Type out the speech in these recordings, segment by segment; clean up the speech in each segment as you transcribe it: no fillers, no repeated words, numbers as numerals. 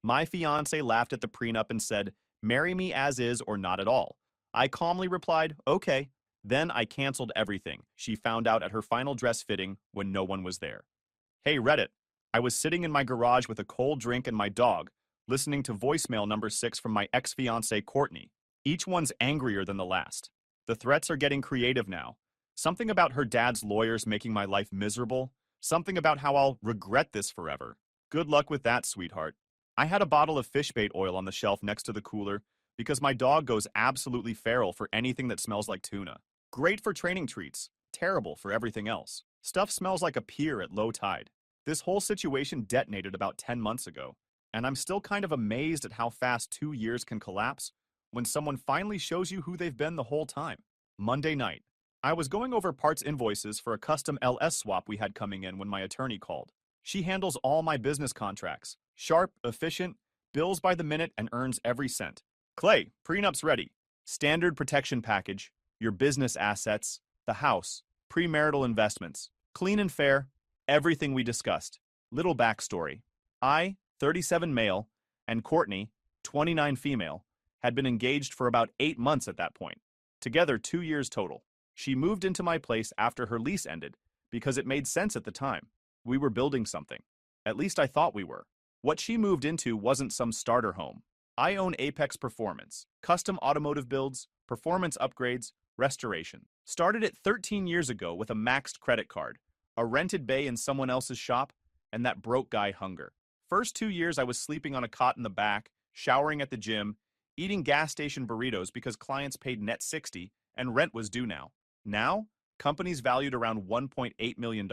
My fiance laughed at the prenup and said, "Marry me as is or not at all." I calmly replied, "Okay." Then I canceled everything. She found out at her final dress fitting when no one was there. Hey Reddit, I was sitting in my garage with a cold drink and my dog, listening to voicemail number 6 from my ex-fiancée Courtney. Each one's angrier than the last. The threats are getting creative now. Something about her dad's lawyers making my life miserable. Something about how I'll regret this forever. Good luck with that, sweetheart. I had a bottle of fish bait oil on the shelf next to the cooler because my dog goes absolutely feral for anything that smells like tuna. Great for training treats, terrible for everything else. Stuff smells like a pier at low tide. This whole situation detonated about 10 months ago, and I'm still kind of amazed at how fast 2 years can collapse when someone finally shows you who they've been the whole time. Monday night, I was going over parts invoices for a custom LS swap we had coming in when my attorney called. She handles all my business contracts. Sharp, efficient, bills by the minute, and earns every cent. Clay, prenup's ready. Standard protection package, your business assets, the house, premarital investments. Clean and fair, everything we discussed. Little backstory. I, 37 male, and Courtney, 29 female, had been engaged for about 8 months at that point. Together 2 years total. She moved into my place after her lease ended because it made sense at the time. We were building something. At least I thought we were. What she moved into wasn't some starter home. I own Apex Performance, custom automotive builds, performance upgrades, restoration. Started it 13 years ago with a maxed credit card, a rented bay in someone else's shop, and that broke guy hunger. First 2 years I was sleeping on a cot in the back, showering at the gym, eating gas station burritos because clients paid net 60 and rent was due now. Now, companies valued around $1.8 million,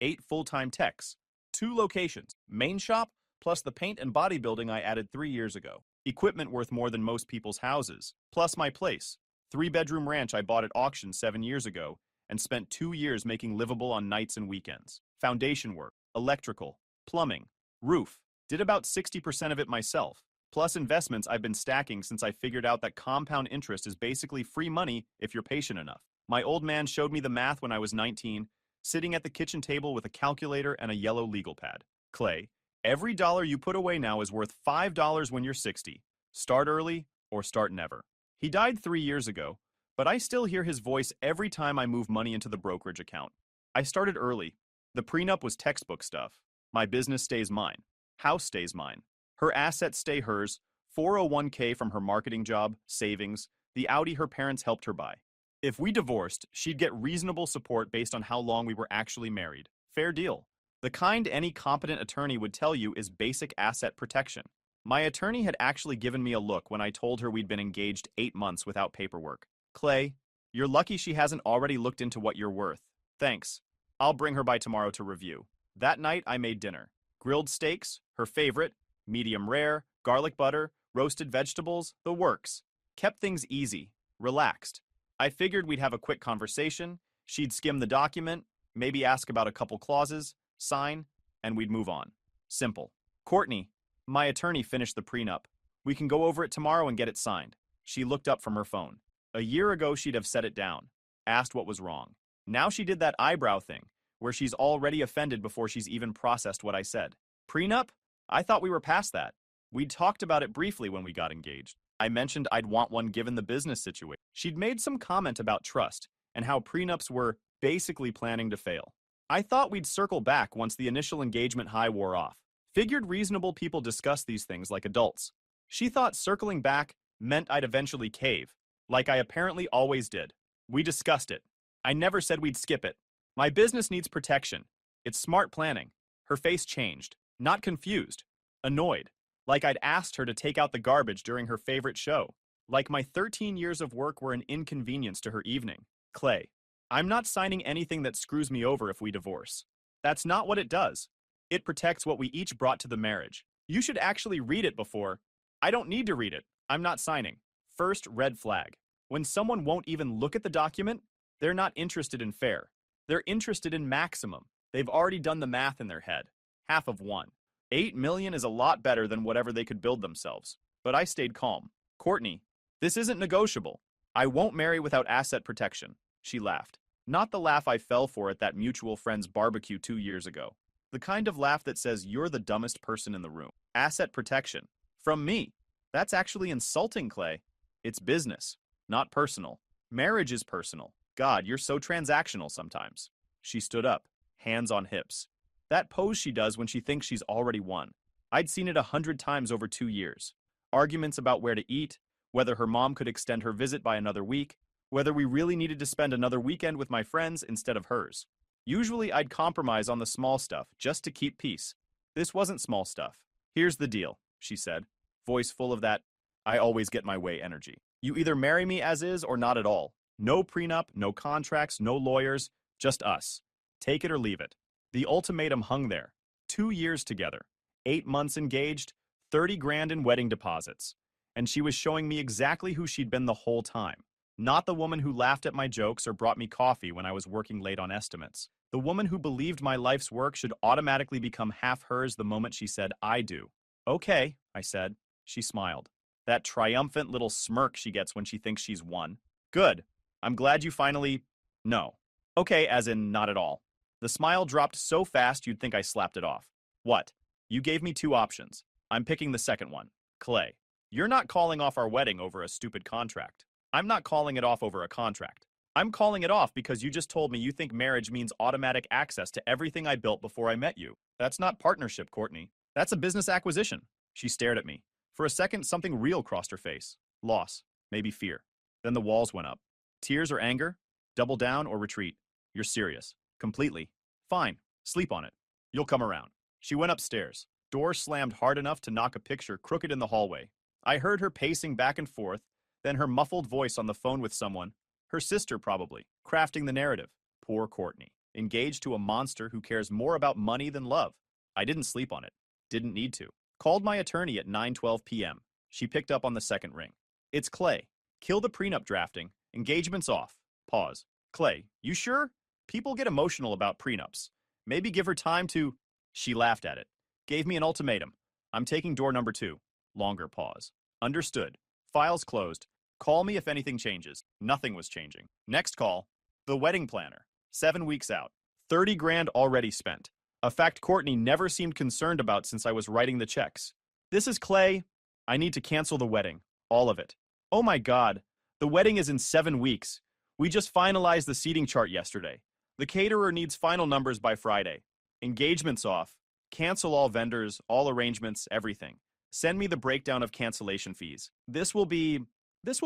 8 full-time techs, 2 locations, main shop, plus the paint and bodybuilding I added 3 years ago. Equipment worth more than most people's houses, plus my place. 3-bedroom ranch I bought at auction 7 years ago and spent 2 years making livable on nights and weekends. Foundation work, electrical, plumbing, roof. Did about 60% of it myself. Plus investments I've been stacking since I figured out that compound interest is basically free money if you're patient enough. My old man showed me the math when I was 19, sitting at the kitchen table with a calculator and a yellow legal pad. Clay, every dollar you put away now is worth $5 when you're 60. Start early or start never. He died 3 years ago, but I still hear his voice every time I move money into the brokerage account. I started early. The prenup was textbook stuff. My business stays mine. House stays mine. Her assets stay hers, 401k from her marketing job, savings, the Audi her parents helped her buy. If we divorced, she'd get reasonable support based on how long we were actually married. Fair deal. The kind any competent attorney would tell you is basic asset protection. My attorney had actually given me a look when I told her we'd been engaged 8 months without paperwork. Clay, you're lucky she hasn't already looked into what you're worth. Thanks. I'll bring her by tomorrow to review. That night, I made dinner. Grilled steaks, her favorite, medium rare, garlic butter, roasted vegetables, the works. Kept things easy, relaxed. I figured we'd have a quick conversation, she'd skim the document, maybe ask about a couple clauses, sign, and we'd move on. Simple. Courtney, my attorney finished the prenup. We can go over it tomorrow and get it signed. She looked up from her phone. A year ago, she'd have set it down, asked what was wrong. Now she did that eyebrow thing, where she's already offended before she's even processed what I said. Prenup? I thought we were past that. We'd talked about it briefly when we got engaged. I mentioned I'd want one given the business situation. She'd made some comment about trust and how prenups were basically planning to fail. I thought we'd circle back once the initial engagement high wore off. Figured reasonable people discuss these things like adults. She thought circling back meant I'd eventually cave, like I apparently always did. We discussed it. I never said we'd skip it. My business needs protection. It's smart planning. Her face changed. Not confused. Annoyed. Like I'd asked her to take out the garbage during her favorite show. Like my 13 years of work were an inconvenience to her evening. Clay, I'm not signing anything that screws me over if we divorce. That's not what it does. It protects what we each brought to the marriage. You should actually read it before. I don't need to read it. I'm not signing. First red flag. When someone won't even look at the document, they're not interested in fair. They're interested in maximum. They've already done the math in their head. Half of one. 8 million is a lot better than whatever they could build themselves. But I stayed calm. Courtney, this isn't negotiable. I won't marry without asset protection. She laughed. Not the laugh I fell for at that mutual friend's barbecue 2 years ago. The kind of laugh that says you're the dumbest person in the room. Asset protection. From me. That's actually insulting, Clay. It's business, not personal. Marriage is personal. God, you're so transactional sometimes. She stood up, hands on hips. That pose she does when she thinks she's already won. I'd seen it 100 times over 2 years. Arguments about where to eat, whether her mom could extend her visit by another week, whether we really needed to spend another weekend with my friends instead of hers. Usually I'd compromise on the small stuff just to keep peace. This wasn't small stuff. Here's the deal, she said, voice full of that I always get my way energy. You either marry me as is or not at all. No prenup, no contracts, no lawyers, just us. Take it or leave it. The ultimatum hung there. 2 years together, 8 months engaged, 30 grand in wedding deposits. And she was showing me exactly who she'd been the whole time. Not the woman who laughed at my jokes or brought me coffee when I was working late on estimates. The woman who believed my life's work should automatically become half hers the moment she said, I do. Okay, I said. She smiled. That triumphant little smirk she gets when she thinks she's won. Good. I'm glad you finally... No. Okay, as in not at all. The smile dropped so fast you'd think I slapped it off. What? You gave me 2 options. I'm picking the second one. Clay, you're not calling off our wedding over a stupid contract. I'm not calling it off over a contract. I'm calling it off because you just told me you think marriage means automatic access to everything I built before I met you. That's not partnership, Courtney. That's a business acquisition. She stared at me. For a second, something real crossed her face. Loss. Maybe fear. Then the walls went up. Tears or anger? Double down or retreat? You're serious. Completely. Fine. Sleep on it. You'll come around. She went upstairs. Door slammed hard enough to knock a picture crooked in the hallway. I heard her pacing back and forth, then her muffled voice on the phone with someone. Her sister, probably, crafting the narrative. Poor Courtney. Engaged to a monster who cares more about money than love. I didn't sleep on it. Didn't need to. Called my attorney at 9:12 p.m. She picked up on the second ring. It's Clay. Kill the prenup drafting. Engagement's off. Pause. Clay, you sure? People get emotional about prenups. Maybe give her time to... She laughed at it. Gave me an ultimatum. I'm taking door number 2. Longer pause. Understood. Files closed. Call me if anything changes. Nothing was changing. Next call. The wedding planner. 7 weeks out. 30 grand already spent. A fact Courtney never seemed concerned about since I was writing the checks. This is Clay. I need to cancel the wedding. All of it. Oh my God. The wedding is in 7 weeks. We just finalized the seating chart yesterday. The caterer needs final numbers by Friday. Engagement's off. Cancel all vendors, all arrangements, everything. Send me the breakdown of cancellation fees. This will be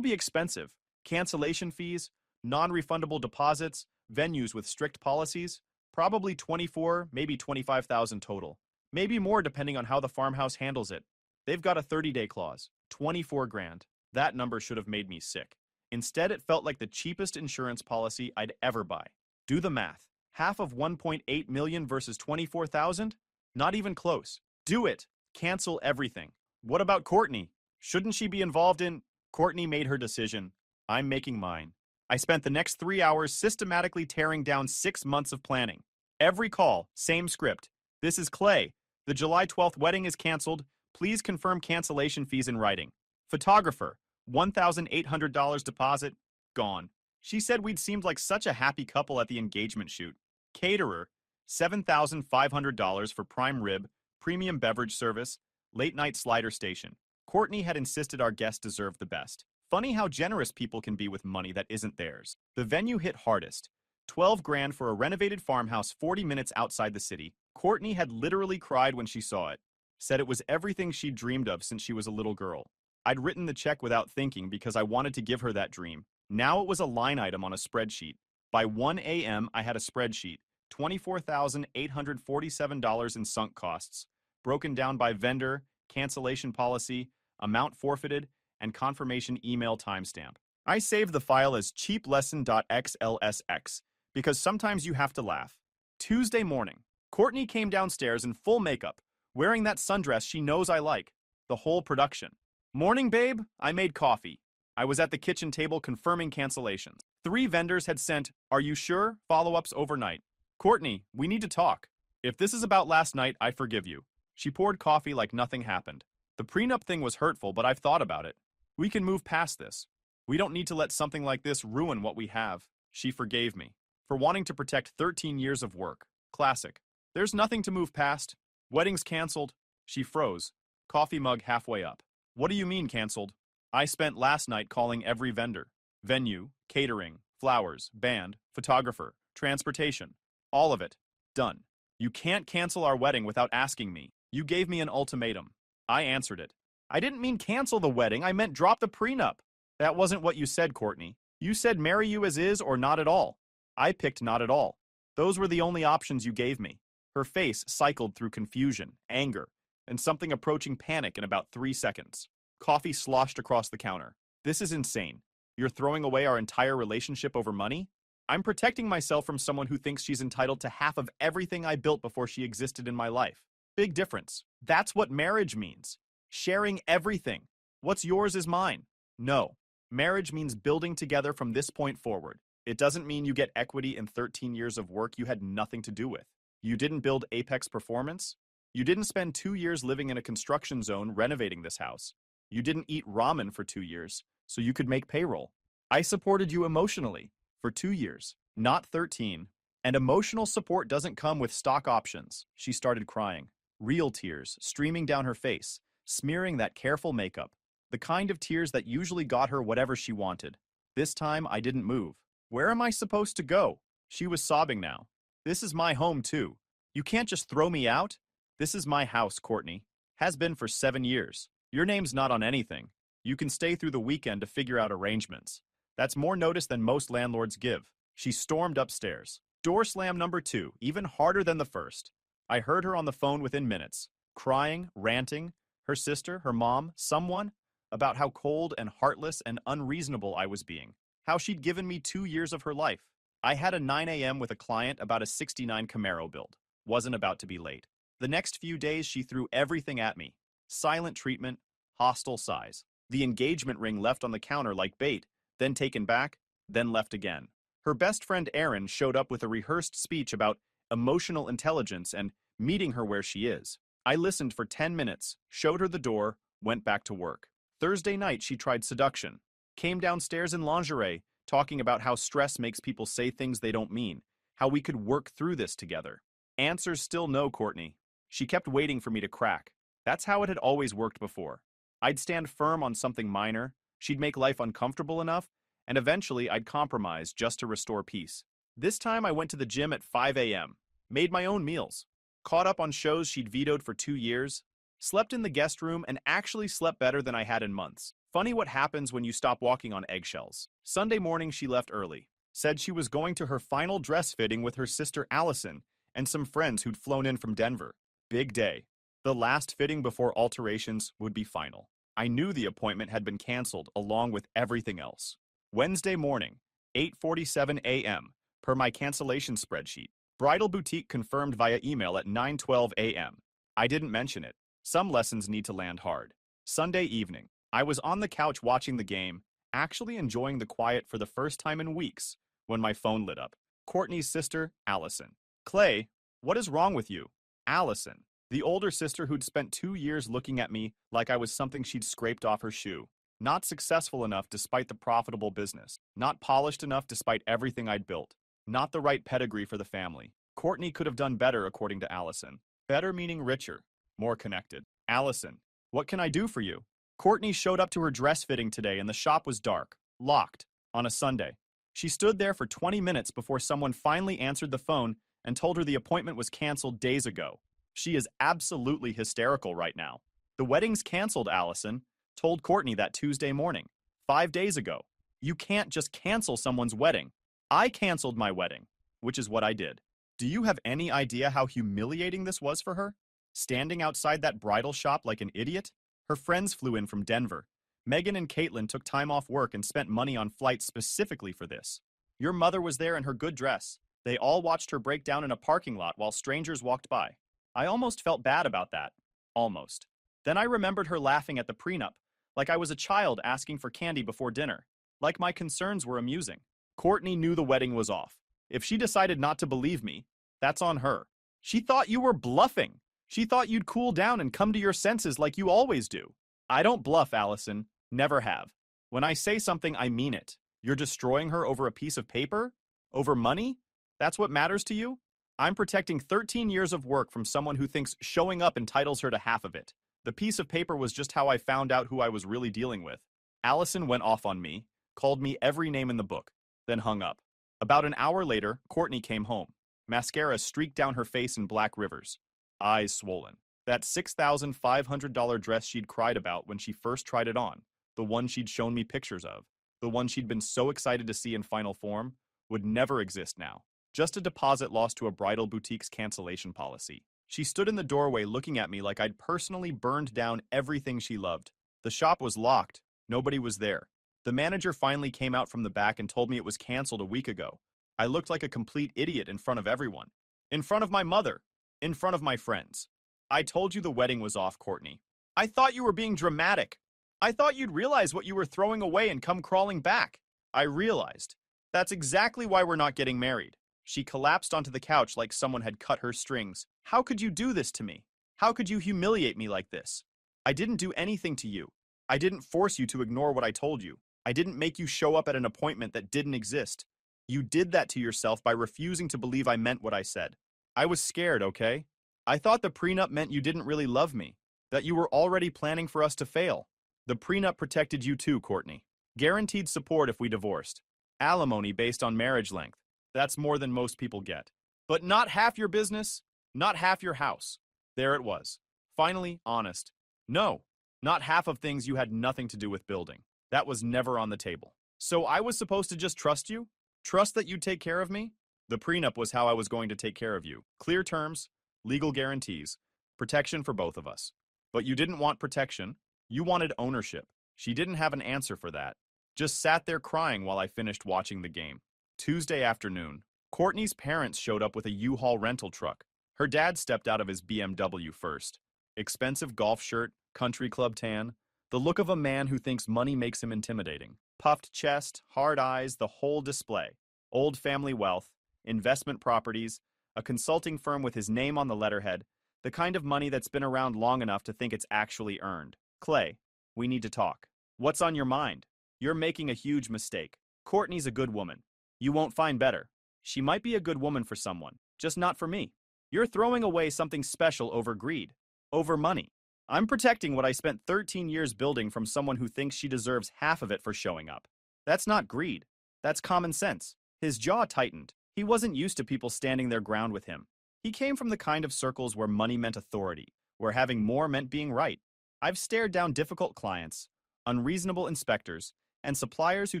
expensive. Cancellation fees, non-refundable deposits, venues with strict policies, probably 24, maybe 25,000 total. Maybe more depending on how the farmhouse handles it. They've got a 30-day clause. 24 grand. That number should have made me sick. Instead, it felt like the cheapest insurance policy I'd ever buy. Do the math. Half of 1.8 million versus 24,000? Not even close. Do it. Cancel everything. What about Courtney? Shouldn't she be involved in... Courtney made her decision. I'm making mine. I spent the next 3 hours systematically tearing down 6 months of planning. Every call, same script. This is Clay. The July 12th wedding is canceled. Please confirm cancellation fees in writing. Photographer, $1,800 deposit, gone. She said we'd seemed like such a happy couple at the engagement shoot. Caterer, $7,500 for prime rib, premium beverage service, late night slider station. Courtney had insisted our guests deserved the best. Funny how generous people can be with money that isn't theirs. The venue hit hardest. 12 grand for a renovated farmhouse 40 minutes outside the city. Courtney had literally cried when she saw it. Said it was everything she'd dreamed of since she was a little girl. I'd written the check without thinking because I wanted to give her that dream. Now it was a line item on a spreadsheet. By 1 a.m., I had a spreadsheet. $24,847 in sunk costs, broken down by vendor, cancellation policy, amount forfeited, and confirmation email timestamp. I saved the file as cheaplesson.xlsx because sometimes you have to laugh. Tuesday morning, Courtney came downstairs in full makeup, wearing that sundress she knows I like. The whole production. Morning, babe. I made coffee. I was at the kitchen table confirming cancellations. 3 vendors had sent, "Are you sure?" follow-ups overnight. Courtney, we need to talk. If this is about last night, I forgive you. She poured coffee like nothing happened. The prenup thing was hurtful, but I've thought about it. We can move past this. We don't need to let something like this ruin what we have. She forgave me for wanting to protect 13 years of work. Classic. There's nothing to move past. Wedding's canceled. She froze, coffee mug halfway up. What do you mean canceled? I spent last night calling every vendor. Venue, catering, flowers, band, photographer, transportation. All of it. Done. You can't cancel our wedding without asking me. You gave me an ultimatum. I answered it. I didn't mean cancel the wedding, I meant drop the prenup. That wasn't what you said, Courtney. You said marry you as is or not at all. I picked not at all. Those were the only options you gave me. Her face cycled through confusion, anger, and something approaching panic in about 3 seconds. Coffee sloshed across the counter. This is insane. You're throwing away our entire relationship over money? I'm protecting myself from someone who thinks she's entitled to half of everything I built before she existed in my life. Big difference. That's what marriage means. Sharing everything. What's yours is mine. No. Marriage means building together from this point forward. It doesn't mean you get equity in 13 years of work you had nothing to do with. You didn't build Apex Performance. You didn't spend 2 years living in a construction zone renovating this house. You didn't eat ramen for 2 years, so you could make payroll. I supported you emotionally for 2 years, not 13. And emotional support doesn't come with stock options. She started crying. Real tears streaming down her face, smearing that careful makeup. The kind of tears that usually got her whatever she wanted. This time, I didn't move. Where am I supposed to go? She was sobbing now. This is my home, too. You can't just throw me out. This is my house, Courtney. Has been for 7 years. Your name's not on anything. You can stay through the weekend to figure out arrangements. That's more notice than most landlords give. She stormed upstairs. Door slam number 2, even harder than the first. I heard her on the phone within minutes, crying, ranting, her sister, her mom, someone, about how cold and heartless and unreasonable I was being, how she'd given me 2 years of her life. I had a 9 a.m. with a client about a 69 Camaro build. Wasn't about to be late. The next few days she threw everything at me. Silent treatment, hostile sighs. The engagement ring left on the counter like bait, then taken back, then left again. Her best friend Erin showed up with a rehearsed speech about emotional intelligence and meeting her where she is. I listened for 10 minutes, showed her the door, went back to work. Thursday night she tried seduction. Came downstairs in lingerie, talking about how stress makes people say things they don't mean, how we could work through this together. Answers still no, Courtney. She kept waiting for me to crack. That's how it had always worked before. I'd stand firm on something minor, she'd make life uncomfortable enough, and eventually I'd compromise just to restore peace. This time I went to the gym at 5 a.m., made my own meals, caught up on shows she'd vetoed for 2 years, slept in the guest room, and actually slept better than I had in months. Funny what happens when you stop walking on eggshells. Sunday morning she left early, said she was going to her final dress fitting with her sister Allison and some friends who'd flown in from Denver. Big day. The last fitting before alterations would be final. I knew the appointment had been canceled along with everything else. Wednesday morning, 8:47 a.m., per my cancellation spreadsheet. Bridal boutique confirmed via email at 9:12 a.m. I didn't mention it. Some lessons need to land hard. Sunday evening, I was on the couch watching the game, actually enjoying the quiet for the first time in weeks, when my phone lit up. Courtney's sister, Allison. Clay, what is wrong with you? Allison, the older sister who'd spent 2 years looking at me like I was something she'd scraped off her shoe. Not successful enough despite the profitable business. Not polished enough despite everything I'd built. Not the right pedigree for the family. Courtney could have done better, according to Allison. Better meaning richer. More connected. Allison, what can I do for you? Courtney showed up to her dress fitting today and the shop was dark. Locked. On a Sunday. She stood there for 20 minutes before someone finally answered the phone and told her the appointment was canceled days ago. She is absolutely hysterical right now. The wedding's canceled, Allison. Told Courtney that Tuesday morning, 5 days ago. You can't just cancel someone's wedding. I canceled my wedding, which is what I did. Do you have any idea how humiliating this was for her? Standing outside that bridal shop like an idiot? Her friends flew in from Denver. Megan and Caitlin took time off work and spent money on flights specifically for this. Your mother was there in her good dress. They all watched her break down in a parking lot while strangers walked by. I almost felt bad about that. Almost. Then I remembered her laughing at the prenup, like I was a child asking for candy before dinner. Like my concerns were amusing. Courtney knew the wedding was off. If she decided not to believe me, that's on her. She thought you were bluffing. She thought you'd cool down and come to your senses like you always do. I don't bluff, Allison. Never have. When I say something, I mean it. You're destroying her over a piece of paper? Over money? That's what matters to you? I'm protecting 13 years of work from someone who thinks showing up entitles her to half of it. The piece of paper was just how I found out who I was really dealing with. Allison went off on me, called me every name in the book, then hung up. About an hour later, Courtney came home. Mascara streaked down her face in black rivers. Eyes swollen. That $6,500 dress she'd cried about when she first tried it on, the one she'd shown me pictures of, the one she'd been so excited to see in final form, would never exist now. Just a deposit lost to a bridal boutique's cancellation policy. She stood in the doorway looking at me like I'd personally burned down everything she loved. The shop was locked. Nobody was there. The manager finally came out from the back and told me it was canceled a week ago. I looked like a complete idiot in front of everyone. In front of my mother. In front of my friends. I told you the wedding was off, Courtney. I thought you were being dramatic. I thought you'd realize what you were throwing away and come crawling back. I realized. That's exactly why we're not getting married. She collapsed onto the couch like someone had cut her strings. How could you do this to me? How could you humiliate me like this? I didn't do anything to you. I didn't force you to ignore what I told you. I didn't make you show up at an appointment that didn't exist. You did that to yourself by refusing to believe I meant what I said. I was scared, okay? I thought the prenup meant you didn't really love me, that you were already planning for us to fail. The prenup protected you too, Courtney. Guaranteed support if we divorced. Alimony based on marriage length. That's more than most people get. But not half your business, not half your house. There it was. Finally, honest. No, not half of things you had nothing to do with building. That was never on the table. So I was supposed to just trust you? Trust that you'd take care of me? The prenup was how I was going to take care of you. Clear terms, legal guarantees, protection for both of us. But you didn't want protection. You wanted ownership. She didn't have an answer for that. Just sat there crying while I finished watching the game. Tuesday afternoon, Courtney's parents showed up with a U-Haul rental truck. Her dad stepped out of his BMW first. Expensive golf shirt, country club tan, the look of a man who thinks money makes him intimidating. Puffed chest, hard eyes, the whole display. Old family wealth, investment properties, a consulting firm with his name on the letterhead, the kind of money that's been around long enough to think it's actually earned. Clay, we need to talk. What's on your mind? You're making a huge mistake. Courtney's a good woman. You won't find better. She might be a good woman for someone, just not for me. You're throwing away something special over greed, over money. I'm protecting what I spent 13 years building from someone who thinks she deserves half of it for showing up. That's not greed. That's common sense. His jaw tightened. He wasn't used to people standing their ground with him. He came from the kind of circles where money meant authority, where having more meant being right. I've stared down difficult clients, unreasonable inspectors, and suppliers who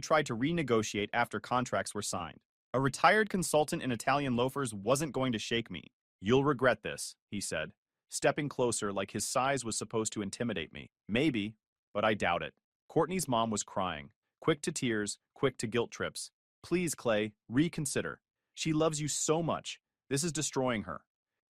tried to renegotiate after contracts were signed. A retired consultant in Italian loafers wasn't going to shake me. You'll regret this, he said, stepping closer like his size was supposed to intimidate me. Maybe, but I doubt it. Courtney's mom was crying, quick to tears, quick to guilt trips. Please, Clay, reconsider. She loves you so much. This is destroying her.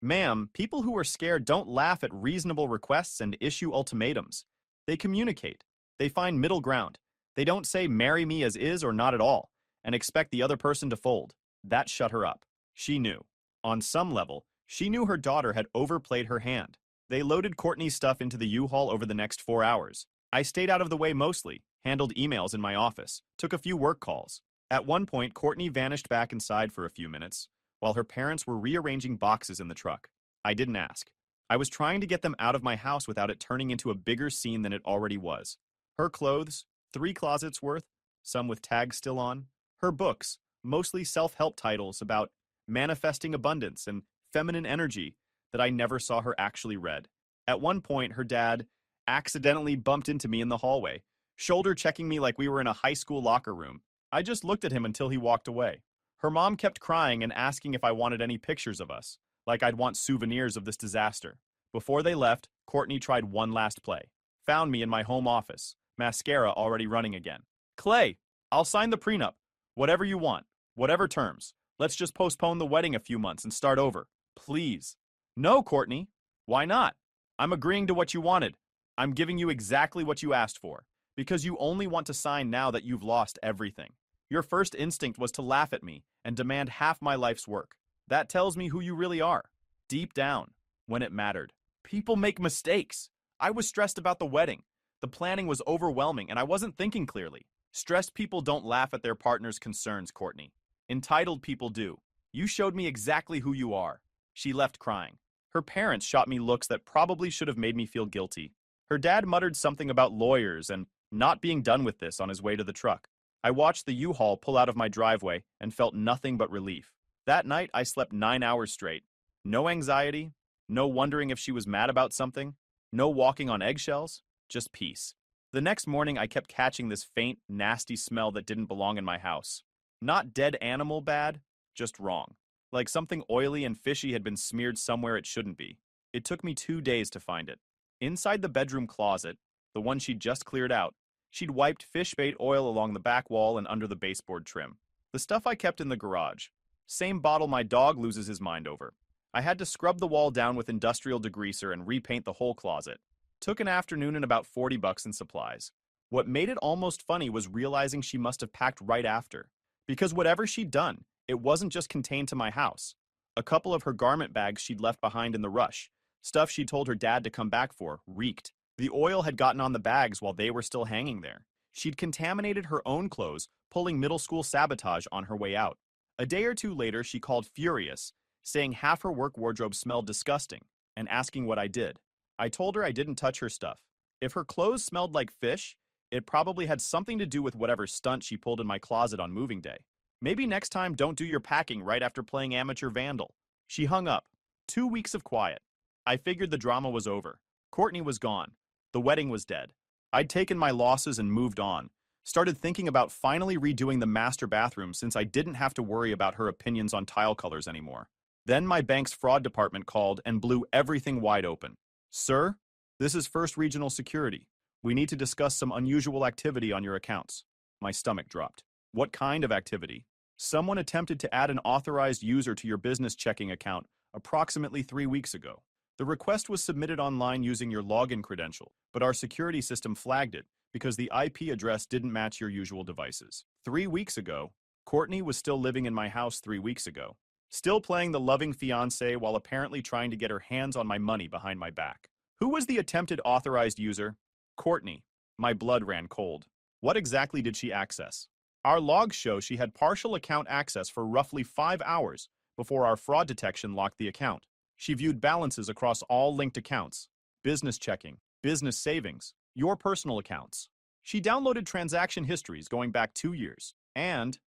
Ma'am, people who are scared don't laugh at reasonable requests and issue ultimatums. They communicate. They find middle ground. They don't say marry me as is or not at all, and expect the other person to fold. That shut her up. She knew. On some level, she knew her daughter had overplayed her hand. They loaded Courtney's stuff into the U-Haul over the next 4 hours. I stayed out of the way mostly, handled emails in my office, took a few work calls. At one point, Courtney vanished back inside for a few minutes, while her parents were rearranging boxes in the truck. I didn't ask. I was trying to get them out of my house without it turning into a bigger scene than it already was. Her clothes, 3 closets worth, some with tags still on. Her books, mostly self-help titles about manifesting abundance and feminine energy that I never saw her actually read. At one point, her dad accidentally bumped into me in the hallway, shoulder checking me like we were in a high school locker room. I just looked at him until he walked away. Her mom kept crying and asking if I wanted any pictures of us, like I'd want souvenirs of this disaster. Before they left, Courtney tried one last play. Found me in my home office, mascara already running again. Clay, I'll sign the prenup. Whatever you want, whatever terms. Let's just postpone the wedding a few months and start over. Please. No, Courtney. Why not? I'm agreeing to what you wanted. I'm giving you exactly what you asked for, because you only want to sign now that you've lost everything. Your first instinct was to laugh at me and demand half my life's work. That tells me who you really are. Deep down, when it mattered. People make mistakes. I was stressed about the wedding. The planning was overwhelming and I wasn't thinking clearly. Stressed people don't laugh at their partner's concerns, Courtney. Entitled people do. You showed me exactly who you are. She left crying. Her parents shot me looks that probably should have made me feel guilty. Her dad muttered something about lawyers and not being done with this on his way to the truck. I watched the U-Haul pull out of my driveway and felt nothing but relief. That night, I slept 9 hours straight. No anxiety, no wondering if she was mad about something, no walking on eggshells, just peace. The next morning, I kept catching this faint, nasty smell that didn't belong in my house. Not dead animal bad, just wrong. Like something oily and fishy had been smeared somewhere it shouldn't be. It took me 2 days to find it. Inside the bedroom closet, the one she'd just cleared out, she'd wiped fish bait oil along the back wall and under the baseboard trim. The stuff I kept in the garage. Same bottle my dog loses his mind over. I had to scrub the wall down with industrial degreaser and repaint the whole closet. Took an afternoon and about $40 in supplies. What made it almost funny was realizing she must have packed right after. Because whatever she'd done, it wasn't just contained to my house. A couple of her garment bags she'd left behind in the rush. Stuff she told her dad to come back for, reeked. The oil had gotten on the bags while they were still hanging there. She'd contaminated her own clothes, pulling middle school sabotage on her way out. A day or two later, she called furious, saying half her work wardrobe smelled disgusting, and asking what I did. I told her I didn't touch her stuff. If her clothes smelled like fish, it probably had something to do with whatever stunt she pulled in my closet on moving day. Maybe next time don't do your packing right after playing amateur vandal. She hung up. 2 weeks of quiet. I figured the drama was over. Courtney was gone. The wedding was dead. I'd taken my losses and moved on. Started thinking about finally redoing the master bathroom since I didn't have to worry about her opinions on tile colors anymore. Then my bank's fraud department called and blew everything wide open. Sir, this is First Regional Security. We need to discuss some unusual activity on your accounts. My stomach dropped. What kind of activity? Someone attempted to add an authorized user to your business checking account approximately 3 weeks ago. The request was submitted online using your login credential, but our security system flagged it because the IP address didn't match your usual devices. 3 weeks ago, Courtney was still living in my house 3 weeks ago, still playing the loving fiancé while apparently trying to get her hands on my money behind my back. Who was the attempted authorized user? Courtney. My blood ran cold. What exactly did she access? Our logs show she had partial account access for roughly 5 hours before our fraud detection locked the account. She viewed balances across all linked accounts, business checking, business savings, your personal accounts. She downloaded transaction histories going back 2 years. And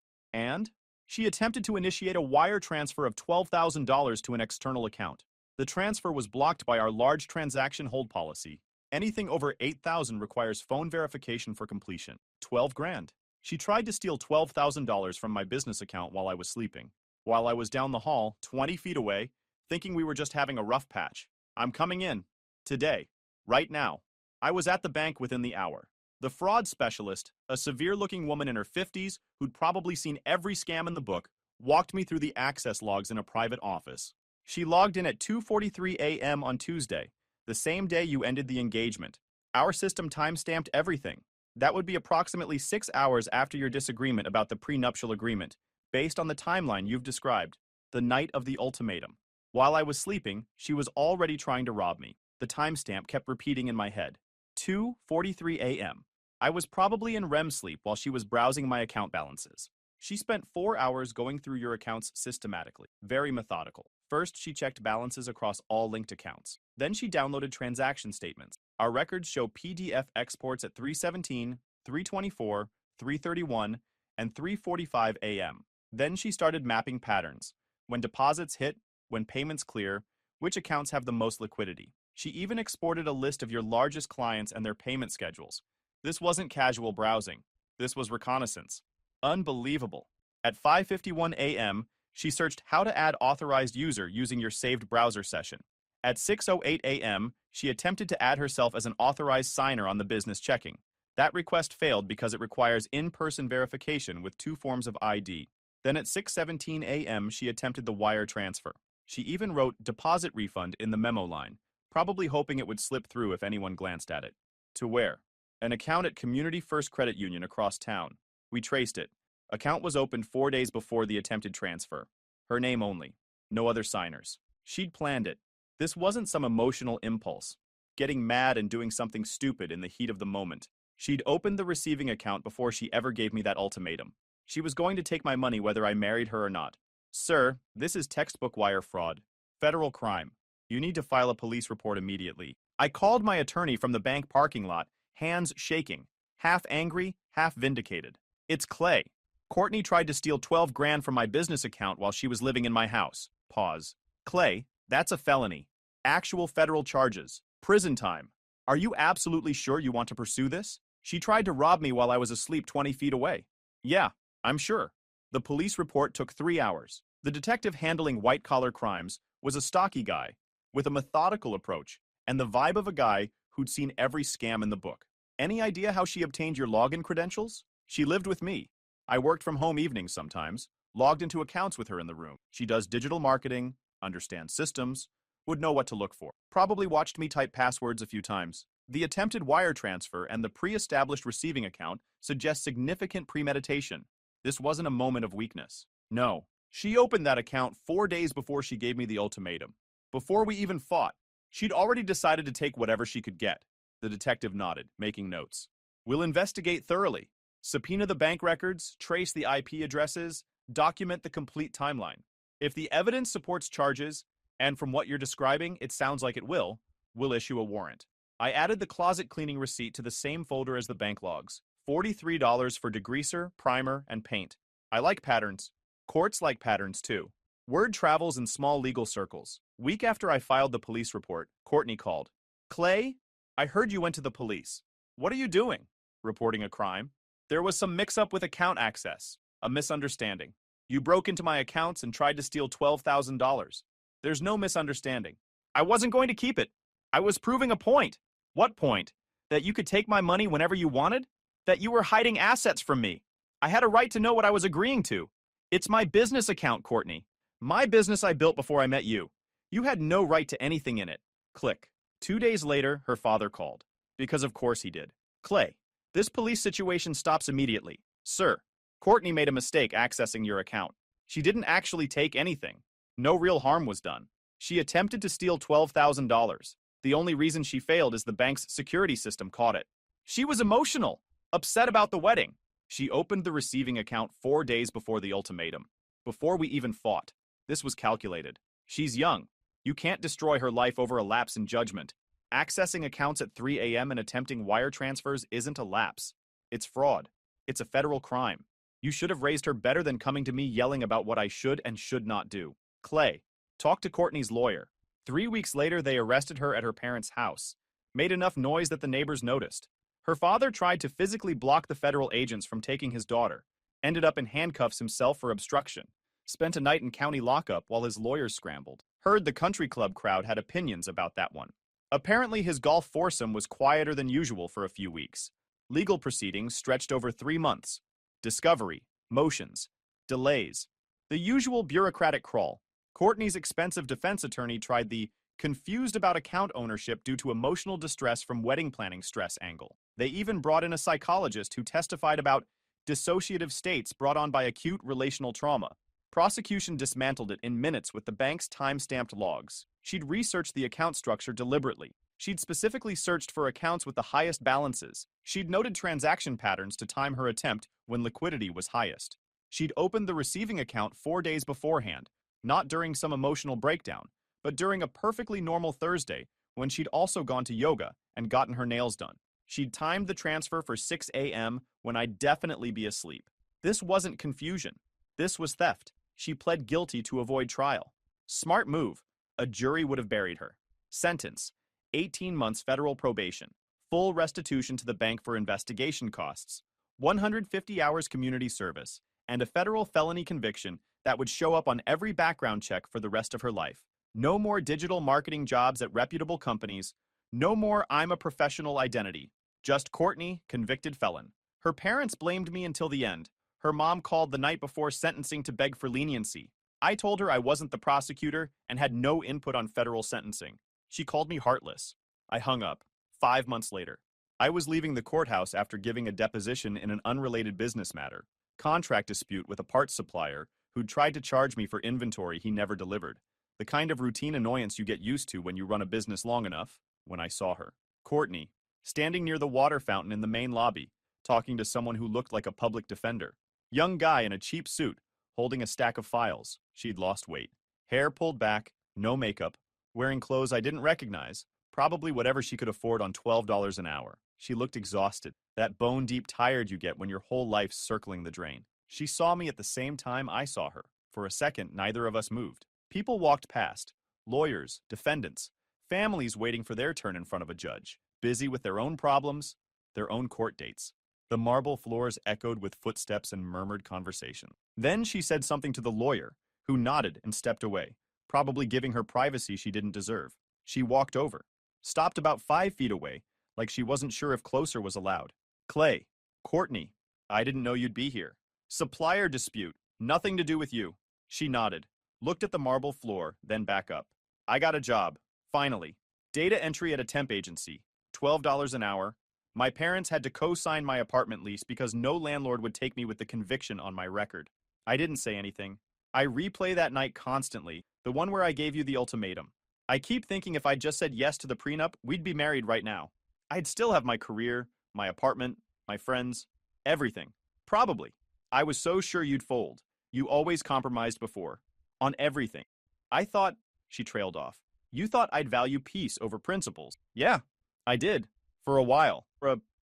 she attempted to initiate a wire transfer of $12,000 to an external account. The transfer was blocked by our large transaction hold policy. Anything over $8,000 requires phone verification for completion. 12 grand. She tried to steal $12,000 from my business account while I was sleeping. While I was down the hall, 20 feet away, thinking we were just having a rough patch. I'm coming in. Today. Right now. I was at the bank within the hour. The fraud specialist, a severe-looking woman in her 50s who'd probably seen every scam in the book, walked me through the access logs in a private office. She logged in at 2:43 a.m. on Tuesday, the same day you ended the engagement. Our system timestamped everything. That would be approximately 6 hours after your disagreement about the prenuptial agreement, based on the timeline you've described, the night of the ultimatum. While I was sleeping, she was already trying to rob me. The timestamp kept repeating in my head. 2:43 a.m. I was probably in REM sleep while she was browsing my account balances. She spent 4 hours going through your accounts systematically, very methodical. First, she checked balances across all linked accounts. Then she downloaded transaction statements. Our records show PDF exports at 3:17, 3:24, 3:31, and 3:45 a.m. Then she started mapping patterns. When deposits hit, when payments clear, which accounts have the most liquidity. She even exported a list of your largest clients and their payment schedules. This wasn't casual browsing. This was reconnaissance. Unbelievable. At 5:51 a.m., she searched how to add authorized user using your saved browser session. At 6:08 a.m., she attempted to add herself as an authorized signer on the business checking. That request failed because it requires in-person verification with 2 forms of ID. Then at 6:17 a.m., she attempted the wire transfer. She even wrote deposit refund in the memo line, probably hoping it would slip through if anyone glanced at it. To where? An account at Community First Credit Union across town. We traced it. Account was opened 4 days before the attempted transfer. Her name only. No other signers. She'd planned it. This wasn't some emotional impulse. Getting mad and doing something stupid in the heat of the moment. She'd opened the receiving account before she ever gave me that ultimatum. She was going to take my money whether I married her or not. Sir, this is textbook wire fraud. Federal crime. You need to file a police report immediately. I called my attorney from the bank parking lot, hands shaking, half angry, half vindicated. It's Clay. Courtney tried to steal 12 grand from my business account while she was living in my house. Pause. Clay, that's a felony. Actual federal charges. Prison time. Are you absolutely sure you want to pursue this? She tried to rob me while I was asleep 20 feet away. Yeah, I'm sure. The police report took 3 hours. The detective handling white-collar crimes was a stocky guy with a methodical approach and the vibe of a guy who'd seen every scam in the book. Any idea how she obtained your login credentials? She lived with me. I worked from home evenings sometimes, logged into accounts with her in the room. She does digital marketing, understands systems, would know what to look for. Probably watched me type passwords a few times. The attempted wire transfer and the pre-established receiving account suggest significant premeditation. This wasn't a moment of weakness. No, she opened that account 4 days before she gave me the ultimatum. Before we even fought, she'd already decided to take whatever she could get. The detective nodded, making notes. We'll investigate thoroughly. Subpoena the bank records, trace the IP addresses, document the complete timeline. If the evidence supports charges, and from what you're describing, it sounds like it will, we'll issue a warrant. I added the closet cleaning receipt to the same folder as the bank logs. $43 for degreaser, primer, and paint. I like patterns. Courts like patterns too. Word travels in small legal circles. Week after I filed the police report, Courtney called. Clay, I heard you went to the police. What are you doing? Reporting a crime. There was some mix-up with account access. A misunderstanding. You broke into my accounts and tried to steal $12,000. There's no misunderstanding. I wasn't going to keep it. I was proving a point. What point? That you could take my money whenever you wanted? That you were hiding assets from me? I had a right to know what I was agreeing to. It's my business account, Courtney. My business I built before I met you. You had no right to anything in it. Click. 2 days later, her father called. Because of course he did. Clay, this police situation stops immediately. Sir, Courtney made a mistake accessing your account. She didn't actually take anything. No real harm was done. She attempted to steal $12,000. The only reason she failed is the bank's security system caught it. She was emotional, upset about the wedding. She opened the receiving account 4 days before the ultimatum. Before we even fought. This was calculated. She's young. You can't destroy her life over a lapse in judgment. Accessing accounts at 3 a.m. and attempting wire transfers isn't a lapse. It's fraud. It's a federal crime. You should have raised her better than coming to me yelling about what I should and should not do. Clay, talk to Courtney's lawyer. 3 weeks later, they arrested her at her parents' house. Made enough noise that the neighbors noticed. Her father tried to physically block the federal agents from taking his daughter. Ended up in handcuffs himself for obstruction. Spent a night in county lockup while his lawyers scrambled. Heard the country club crowd had opinions about that one. Apparently his golf foursome was quieter than usual for a few weeks. Legal proceedings stretched over 3 months. Discovery, motions, delays. The usual bureaucratic crawl. Courtney's expensive defense attorney tried the confused about account ownership due to emotional distress from wedding planning stress angle. They even brought in a psychologist who testified about dissociative states brought on by acute relational trauma. Prosecution dismantled it in minutes with the bank's time-stamped logs. She'd researched the account structure deliberately. She'd specifically searched for accounts with the highest balances. She'd noted transaction patterns to time her attempt when liquidity was highest. She'd opened the receiving account 4 days beforehand, not during some emotional breakdown, but during a perfectly normal Thursday when she'd also gone to yoga and gotten her nails done. She'd timed the transfer for 6 a.m. when I'd definitely be asleep. This wasn't confusion. This was theft. She pled guilty to avoid trial. Smart move. A jury would have buried her. Sentence: 18 months federal probation. Full restitution to the bank for investigation costs. 150 hours community service. And a federal felony conviction that would show up on every background check for the rest of her life. No more digital marketing jobs at reputable companies. No more I'm a professional identity. Just Courtney, convicted felon. Her parents blamed me until the end. Her mom called the night before sentencing to beg for leniency. I told her I wasn't the prosecutor and had no input on federal sentencing. She called me heartless. I hung up. 5 months later. I was leaving the courthouse after giving a deposition in an unrelated business matter. Contract dispute with a parts supplier who'd tried to charge me for inventory he never delivered. The kind of routine annoyance you get used to when you run a business long enough. When I saw her. Courtney, standing near the water fountain in the main lobby, talking to someone who looked like a public defender. Young guy in a cheap suit, holding a stack of files. She'd lost weight. Hair pulled back, no makeup, wearing clothes I didn't recognize, probably whatever she could afford on $12 an hour. She looked exhausted, that bone-deep tired you get when your whole life's circling the drain. She saw me at the same time I saw her. For a second, neither of us moved. People walked past. Lawyers, defendants, families waiting for their turn in front of a judge, busy with their own problems, their own court dates. The marble floors echoed with footsteps and murmured conversation. Then she said something to the lawyer, who nodded and stepped away, probably giving her privacy she didn't deserve. She walked over, stopped about 5 feet away, like she wasn't sure if closer was allowed. Clay, Courtney, I didn't know you'd be here. Supplier dispute, nothing to do with you. She nodded, looked at the marble floor, then back up. I got a job, finally. Data entry at a temp agency, $12 an hour. My parents had to co-sign my apartment lease because no landlord would take me with the conviction on my record. I didn't say anything. I replay that night constantly, the one where I gave you the ultimatum. I keep thinking if I'd just said yes to the prenup, we'd be married right now. I'd still have my career, my apartment, my friends, everything. Probably. I was so sure you'd fold. You always compromised before. On everything. I thought, she trailed off. You thought I'd value peace over principles. Yeah, I did. For a while.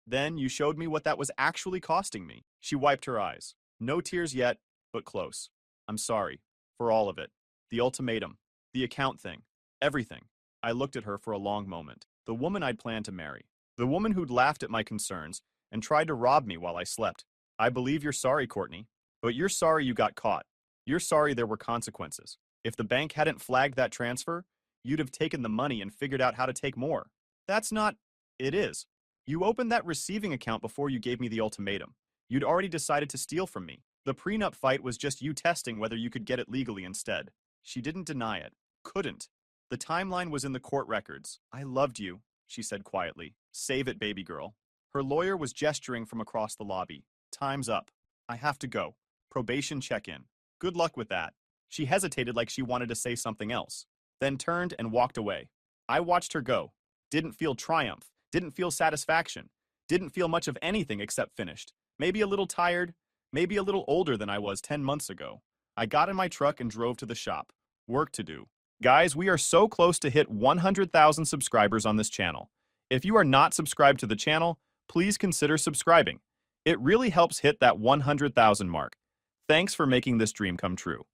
Then you showed me what that was actually costing me. She wiped her eyes. No tears yet, but close. I'm sorry. For all of it. The ultimatum. The account thing. Everything. I looked at her for a long moment. The woman I'd planned to marry. The woman who'd laughed at my concerns and tried to rob me while I slept. I believe you're sorry, Courtney. But you're sorry you got caught. You're sorry there were consequences. If the bank hadn't flagged that transfer, you'd have taken the money and figured out how to take more. That's not... It is. You opened that receiving account before you gave me the ultimatum. You'd already decided to steal from me. The prenup fight was just you testing whether you could get it legally instead. She didn't deny it. Couldn't. The timeline was in the court records. I loved you, she said quietly. Save it, baby girl. Her lawyer was gesturing from across the lobby. Time's up. I have to go. Probation check-in. Good luck with that. She hesitated like she wanted to say something else, then turned and walked away. I watched her go. Didn't feel triumph. Didn't feel satisfaction. Didn't feel much of anything except finished. Maybe a little tired. Maybe a little older than I was 10 months ago. I got in my truck and drove to the shop. Work to do. Guys, we are so close to hit 100,000 subscribers on this channel. If you are not subscribed to the channel, please consider subscribing. It really helps hit that 100,000 mark. Thanks for making this dream come true.